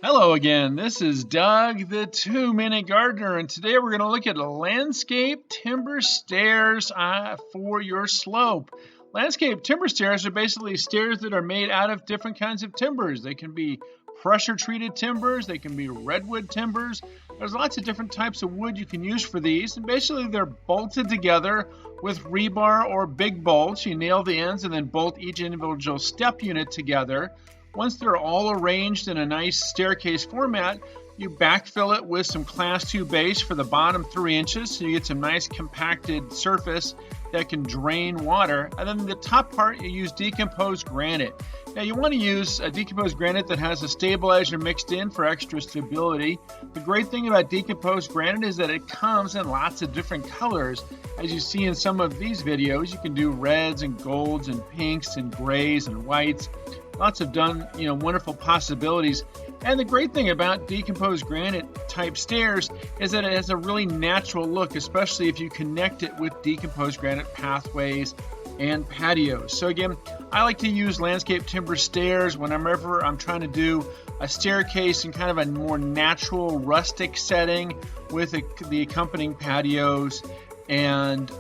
Hello again, this is Doug, the 2-Minute Gardener, and today we're going to look at landscape timber stairs for your slope. Landscape timber stairs are basically stairs that are made out of different kinds of timbers. They can be pressure-treated timbers, they can be redwood timbers. There's lots of different types of wood you can use for these, and basically they're bolted together with rebar or big bolts. You nail the ends and then bolt each individual step unit together. Once they're all arranged in a nice staircase format, you backfill it with some Class 2 base for the bottom 3 inches, so you get some nice compacted surface that can drain water. And then the top part, you use decomposed granite. Now you want to use a decomposed granite that has a stabilizer mixed in for extra stability. The great thing about decomposed granite is that it comes in lots of different colors. As you see in some of these videos, you can do reds and golds and pinks and grays and whites. Lots of wonderful possibilities. And the great thing about decomposed granite type stairs is that it has a really natural look, especially if you connect it with decomposed granite pathways and patios. So again, I like to use landscape timber stairs whenever I'm trying to do a staircase in kind of a more natural rustic setting with the accompanying patios and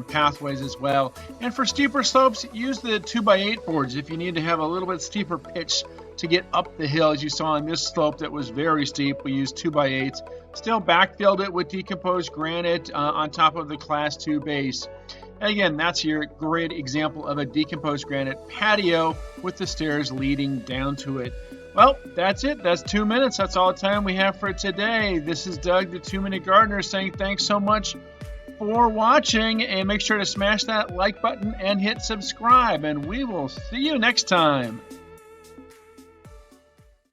pathways as well. And for steeper slopes, use the 2x8 boards if you need to have a little bit steeper pitch to get up the hill. As you saw on this slope that was very steep, we used 2x8s. Still backfilled it with decomposed granite on top of the Class 2 base. And again, that's your great example of a decomposed granite patio with the stairs leading down to it. Well, that's it. That's 2 minutes. That's all the time we have for today. This is Doug, the 2-Minute Gardener, saying thanks so much for watching, and make sure to smash that like button and hit subscribe, and we will see you next time.